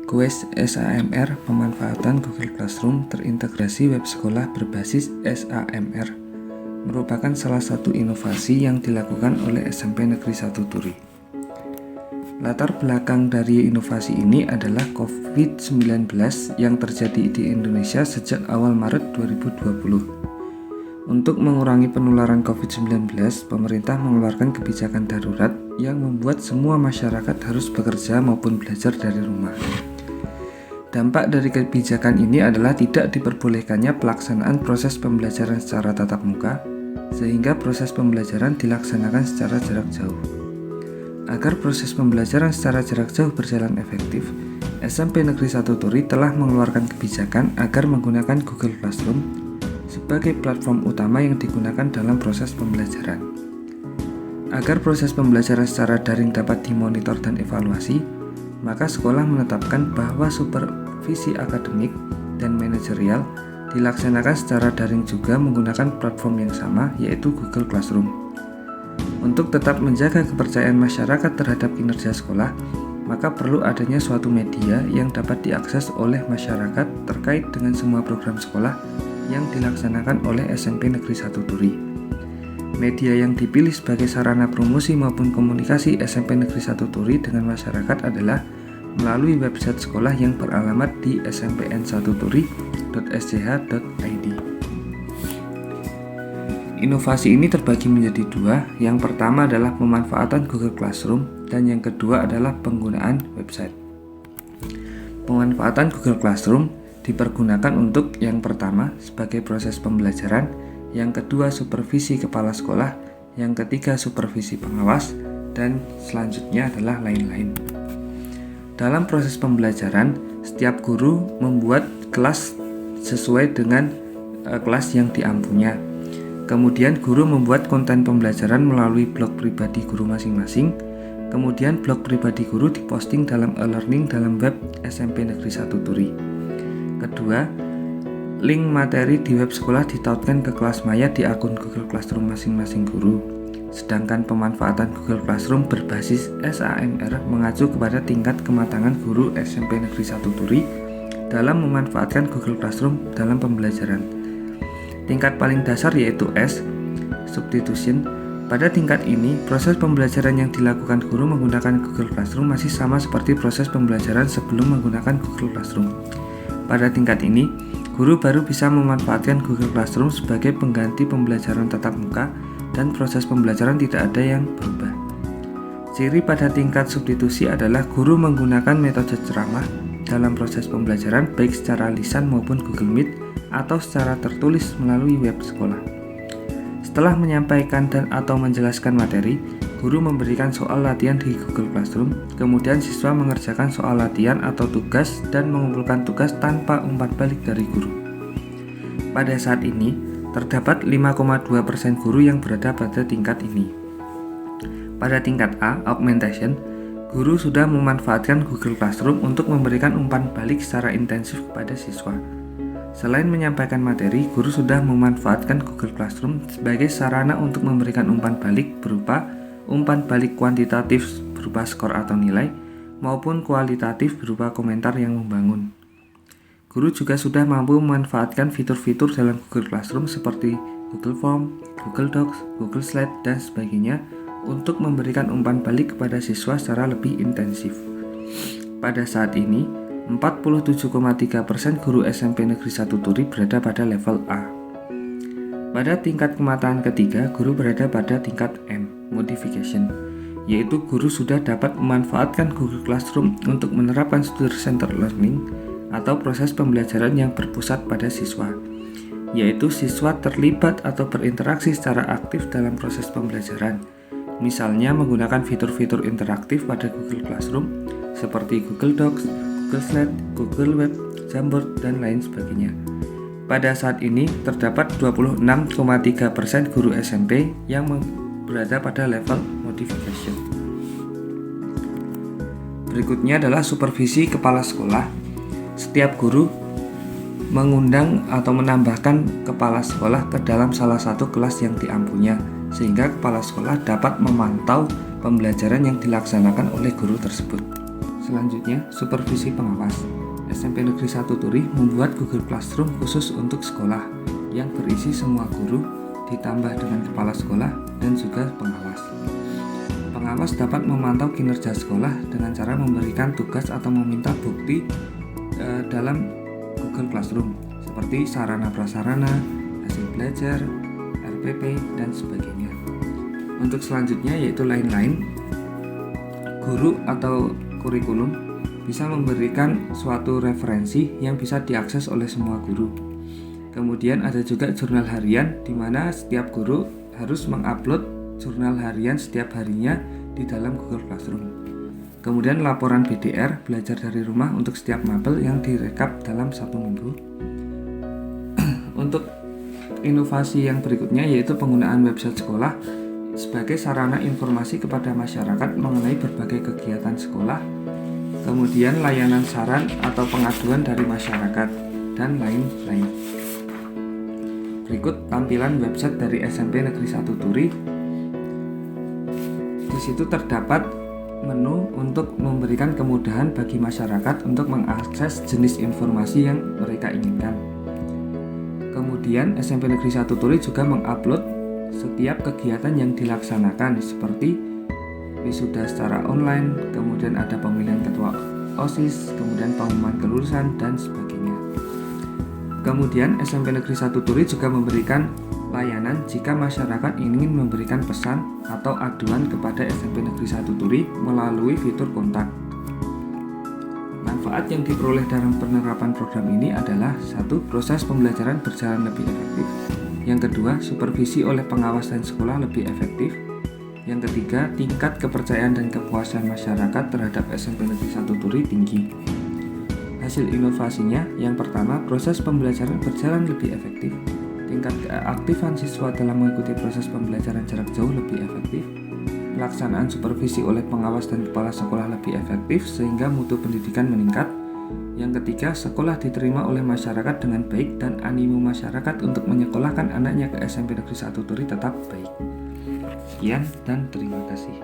Kuis SAMR pemanfaatan Google Classroom terintegrasi web sekolah berbasis SAMR merupakan salah satu inovasi yang dilakukan oleh SMP Negeri 1 Turi. Latar belakang dari inovasi ini adalah COVID-19 yang terjadi di Indonesia sejak awal Maret 2020. Untuk mengurangi penularan COVID-19, pemerintah mengeluarkan kebijakan darurat yang membuat semua masyarakat harus bekerja maupun belajar dari rumah. Dampak dari kebijakan ini adalah tidak diperbolehkannya pelaksanaan proses pembelajaran secara tatap muka, sehingga proses pembelajaran dilaksanakan secara jarak jauh. Agar proses pembelajaran secara jarak jauh berjalan efektif, SMP Negeri 1 Turi telah mengeluarkan kebijakan agar menggunakan Google Classroom sebagai platform utama yang digunakan dalam proses pembelajaran. Agar proses pembelajaran secara daring dapat dimonitor dan evaluasi, maka sekolah menetapkan bahwa supervisi akademik dan manajerial dilaksanakan secara daring juga menggunakan platform yang sama, yaitu Google Classroom. Untuk tetap menjaga kepercayaan masyarakat terhadap kinerja sekolah, maka perlu adanya suatu media yang dapat diakses oleh masyarakat terkait dengan semua program sekolah yang dilaksanakan oleh SMP Negeri 1 Turi. Media yang dipilih sebagai sarana promosi maupun komunikasi SMP Negeri 1 Turi dengan masyarakat adalah melalui website sekolah yang beralamat di smpn1turi.sch.id. Inovasi ini terbagi menjadi dua. Yang pertama adalah pemanfaatan Google Classroom dan yang kedua adalah penggunaan website. Pemanfaatan Google Classroom dipergunakan untuk yang pertama sebagai proses pembelajaran, yang kedua supervisi kepala sekolah, yang ketiga supervisi pengawas, dan selanjutnya adalah lain-lain. Dalam proses pembelajaran, setiap guru membuat kelas sesuai dengan kelas yang diampunya. Kemudian guru membuat konten pembelajaran melalui blog pribadi guru masing-masing. Kemudian blog pribadi guru diposting dalam e-learning dalam web SMP Negeri 1 Turi. Kedua, link materi di web sekolah ditautkan ke kelas maya di akun Google Classroom masing-masing guru. Sedangkan pemanfaatan Google Classroom berbasis SAMR mengacu kepada tingkat kematangan guru SMP Negeri 1 Turi dalam memanfaatkan Google Classroom dalam pembelajaran. Tingkat paling dasar yaitu S, substitution. Pada tingkat ini, proses pembelajaran yang dilakukan guru menggunakan Google Classroom masih sama seperti proses pembelajaran sebelum menggunakan Google Classroom. Pada tingkat ini, guru baru bisa memanfaatkan Google Classroom sebagai pengganti pembelajaran tatap muka dan proses pembelajaran tidak ada yang berubah. Ciri pada tingkat substitusi adalah guru menggunakan metode ceramah dalam proses pembelajaran baik secara lisan maupun Google Meet atau secara tertulis melalui web sekolah. Setelah menyampaikan dan atau menjelaskan materi, guru memberikan soal latihan di Google Classroom, kemudian siswa mengerjakan soal latihan atau tugas dan mengumpulkan tugas tanpa umpan balik dari guru. Pada saat ini, terdapat 5,2% guru yang berada pada tingkat ini. Pada tingkat A, augmentation, guru sudah memanfaatkan Google Classroom untuk memberikan umpan balik secara intensif kepada siswa. Selain menyampaikan materi, guru sudah memanfaatkan Google Classroom sebagai sarana untuk memberikan umpan balik berupa umpan balik kuantitatif berupa skor atau nilai, maupun kualitatif berupa komentar yang membangun. Guru juga sudah mampu memanfaatkan fitur-fitur dalam Google Classroom seperti Google Form, Google Docs, Google Slide, dan sebagainya untuk memberikan umpan balik kepada siswa secara lebih intensif. Pada saat ini, 47,3% guru SMP Negeri 1 Turi berada pada level A. Pada tingkat kematangan ketiga, guru berada pada tingkat M, modification, yaitu guru sudah dapat memanfaatkan Google Classroom untuk menerapkan student-centered learning atau proses pembelajaran yang berpusat pada siswa, yaitu siswa terlibat atau berinteraksi secara aktif dalam proses pembelajaran, misalnya menggunakan fitur-fitur interaktif pada Google Classroom seperti Google Docs, Google Slide, Google Web, Jamboard, dan lain sebagainya. Pada saat ini, terdapat 26,3% guru SMP yang berada pada level modification. Berikutnya adalah supervisi kepala sekolah. Setiap guru mengundang atau menambahkan kepala sekolah ke dalam salah satu kelas yang diampunya, sehingga kepala sekolah dapat memantau pembelajaran yang dilaksanakan oleh guru tersebut. Selanjutnya, supervisi pengawas. SMP Negeri 1 Turi membuat Google Classroom khusus untuk sekolah yang berisi semua guru, ditambah dengan kepala sekolah dan juga pengawas. Pengawas dapat memantau kinerja sekolah dengan cara memberikan tugas atau meminta bukti dalam Google Classroom seperti sarana prasarana, hasil belajar, RPP, dan sebagainya. Untuk selanjutnya yaitu lain-lain, guru atau kurikulum bisa memberikan suatu referensi yang bisa diakses oleh semua guru. Kemudian ada juga jurnal harian di mana setiap guru harus mengupload jurnal harian setiap harinya di dalam Google Classroom. Kemudian laporan BDR, belajar dari rumah untuk setiap mapel yang direkap dalam 1 minggu. Untuk inovasi yang berikutnya yaitu penggunaan website sekolah sebagai sarana informasi kepada masyarakat mengenai berbagai kegiatan sekolah, kemudian layanan saran atau pengaduan dari masyarakat, dan lain-lain. Berikut tampilan website dari SMP Negeri 1 Turi. Di situ terdapat menu untuk memberikan kemudahan bagi masyarakat untuk mengakses jenis informasi yang mereka inginkan. Kemudian SMP Negeri 1 Turi juga mengupload setiap kegiatan yang dilaksanakan seperti wisuda secara online, kemudian ada pemilihan ketua OSIS, kemudian pengumuman kelulusan, dan sebagainya. Kemudian SMP Negeri 1 Turi juga memberikan layanan jika masyarakat ingin memberikan pesan atau aduan kepada SMP Negeri 1 Turi melalui fitur kontak. Manfaat yang diperoleh dalam penerapan program ini adalah: 1. Proses pembelajaran berjalan lebih efektif. Yang kedua, supervisi oleh pengawas dan sekolah lebih efektif. Yang ketiga, tingkat kepercayaan dan kepuasan masyarakat terhadap SMP Negeri 1 Turi tinggi. Hasil inovasinya, yang pertama, proses pembelajaran berjalan lebih efektif. Tingkat keaktifan siswa dalam mengikuti proses pembelajaran jarak jauh lebih efektif. Pelaksanaan supervisi oleh pengawas dan kepala sekolah lebih efektif sehingga mutu pendidikan meningkat. Yang ketiga, sekolah diterima oleh masyarakat dengan baik dan animo masyarakat untuk menyekolahkan anaknya ke SMP Negeri 1 Turi tetap baik. Sekian dan terima kasih.